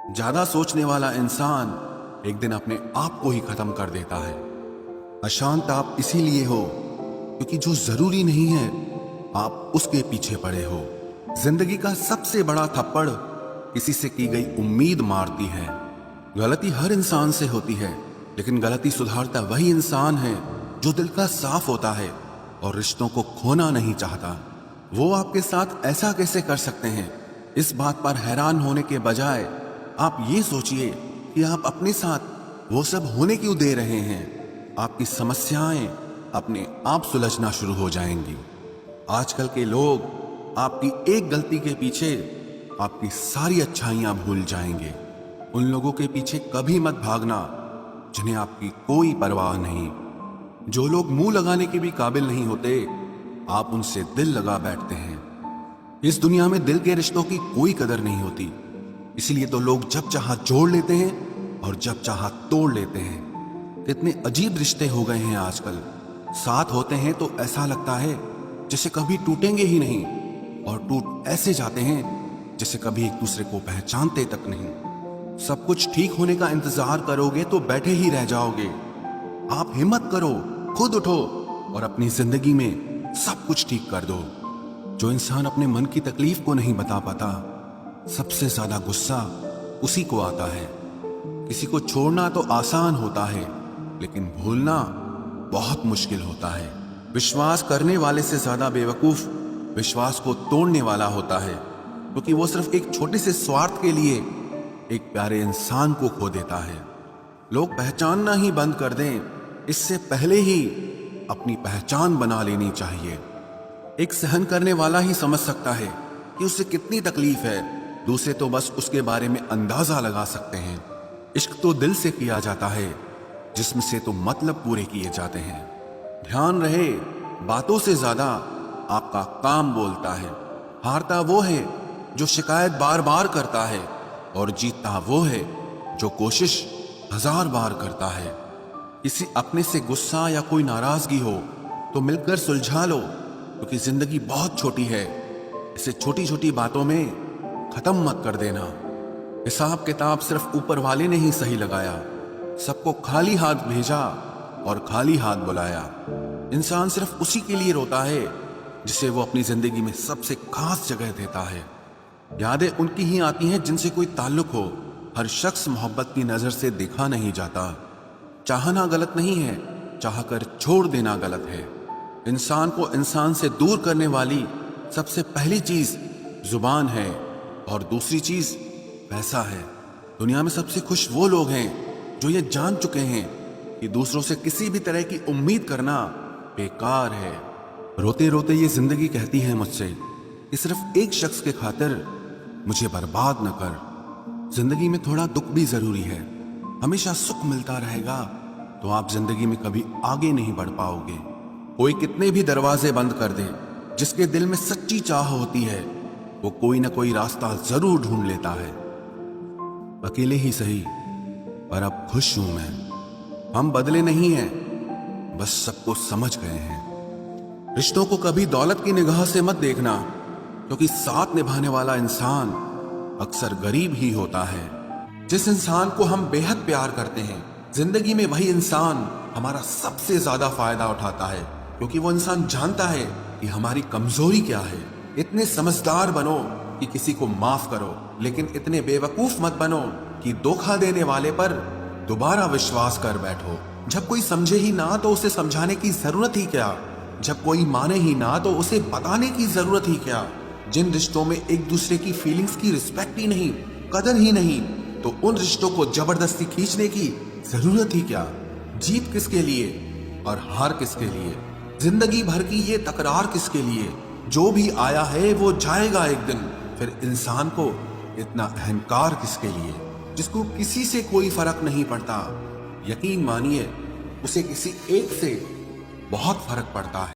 ज्यादा सोचने वाला इंसान एक दिन अपने आप को ही खत्म कर देता है। अशांत आप इसीलिए हो क्योंकि जो जरूरी नहीं है आप उसके पीछे पड़े हो। जिंदगी का सबसे बड़ा थप्पड़ किसी से की गई उम्मीद मारती है। गलती हर इंसान से होती है, लेकिन गलती सुधारता वही इंसान है जो दिल का साफ होता है और रिश्तों को खोना नहीं चाहता। वो आपके साथ ऐसा कैसे कर सकते हैं, इस बात पर हैरान होने के बजाय आप ये सोचिए कि आप अपने साथ वो सब होने क्यों दे रहे हैं। आपकी समस्याएं अपने आप सुलझना शुरू हो जाएंगी। आजकल के लोग आपकी एक गलती के पीछे आपकी सारी अच्छाइयां भूल जाएंगे। उन लोगों के पीछे कभी मत भागना जिन्हें आपकी कोई परवाह नहीं। जो लोग मुंह लगाने के भी काबिल नहीं होते, आप उनसे दिल लगा बैठते हैं। इस दुनिया में दिल के रिश्तों की कोई कदर नहीं होती, इसलिए तो लोग जब चाहा जोड़ लेते हैं और जब चाहा तोड़ लेते हैं। कितने अजीब रिश्ते हो गए हैं आजकल। साथ होते हैं तो ऐसा लगता है जैसे कभी टूटेंगे ही नहीं, और टूट ऐसे जाते हैं जैसे कभी एक दूसरे को पहचानते तक नहीं। सब कुछ ठीक होने का इंतजार करोगे तो बैठे ही रह जाओगे। आप हिम्मत करो, खुद उठो और अपनी जिंदगी में सब कुछ ठीक कर दो। जो इंसान अपने मन की तकलीफ को नहीं बता पाता, सबसे ज्यादा गुस्सा उसी को आता है। किसी को छोड़ना तो आसान होता है, लेकिन भूलना बहुत मुश्किल होता है। विश्वास करने वाले से ज्यादा बेवकूफ विश्वास को तोड़ने वाला होता है, क्योंकि वो सिर्फ एक छोटे से स्वार्थ के लिए एक प्यारे इंसान को खो देता है। लोग पहचानना ही बंद कर दें, इससे पहले ही अपनी पहचान बना लेनी चाहिए। एक सहन करने वाला ही समझ सकता है कि उसे कितनी तकलीफ है, दूसरे तो बस उसके बारे में अंदाजा लगा सकते हैं। इश्क तो दिल से किया जाता है, जिस्म से तो मतलब पूरे किए जाते हैं। ध्यान रहे, बातों से ज्यादा आपका काम बोलता है। हारता वो है जो शिकायत बार बार करता है, और जीतता वो है जो कोशिश 1000 बार करता है। किसी अपने से गुस्सा या कोई नाराजगी हो तो मिलकर सुलझा लो, क्योंकि जिंदगी बहुत छोटी है। इसे छोटी छोटी बातों में खत्म मत कर देना। हिसाब किताब सिर्फ ऊपर वाले ने ही सही लगाया। सबको खाली हाथ भेजा और खाली हाथ बुलाया। इंसान सिर्फ उसी के लिए रोता है जिसे वो अपनी जिंदगी में सबसे खास जगह देता है। यादें उनकी ही आती हैं जिनसे कोई ताल्लुक हो। हर शख्स मोहब्बत की नजर से देखा नहीं जाता। चाहना गलत नहीं है, चाहकर छोड़ देना गलत है। इंसान को इंसान से दूर करने वाली सबसे पहली चीज जुबान है, और दूसरी चीज पैसा है। दुनिया में सबसे खुश वो लोग हैं जो ये जान चुके हैं कि दूसरों से किसी भी तरह की उम्मीद करना बेकार है। रोते रोते ये जिंदगी कहती है मुझसे कि सिर्फ एक शख्स के खातिर मुझे बर्बाद न कर। जिंदगी में थोड़ा दुख भी जरूरी है। हमेशा सुख मिलता रहेगा तो आप जिंदगी में कभी आगे नहीं बढ़ पाओगे। कोई कितने भी दरवाजे बंद कर दे, जिसके दिल में सच्ची चाह होती है वो कोई ना कोई रास्ता जरूर ढूंढ लेता है। अकेले ही सही, पर अब खुश हूं मैं। हम बदले नहीं हैं, बस सबको समझ गए हैं। रिश्तों को कभी दौलत की निगाह से मत देखना, क्योंकि साथ निभाने वाला इंसान अक्सर गरीब ही होता है। जिस इंसान को हम बेहद प्यार करते हैं, जिंदगी में वही इंसान हमारा सबसे ज्यादा फायदा उठाता है, क्योंकि वो इंसान जानता है कि हमारी कमजोरी क्या है। इतने समझदार बनो कि किसी को माफ करो, लेकिन इतने बेवकूफ मत बनो कि धोखा देने वाले पर दोबारा विश्वास कर बैठो। जब कोई समझे ही ना तो उसे समझाने की जरूरत ही क्या। जब कोई माने ही ना तो उसे बताने की जरूरत ही क्या। जिन रिश्तों में एक दूसरे की फीलिंग्स की रिस्पेक्ट ही नहीं, कदर ही नहीं, तो उन रिश्तों को जबरदस्ती खींचने की जरूरत ही क्या। जीत किसके लिए और हार किसके लिए? जिंदगी भर की ये तकरार किसके लिए? जो भी आया है वो जाएगा एक दिन। फिर इंसान को इतना अहंकार किसके लिए, जिसको किसी से कोई फर्क नहीं पड़ता? यकीन मानिए, उसे किसी एक से बहुत फर्क पड़ता है।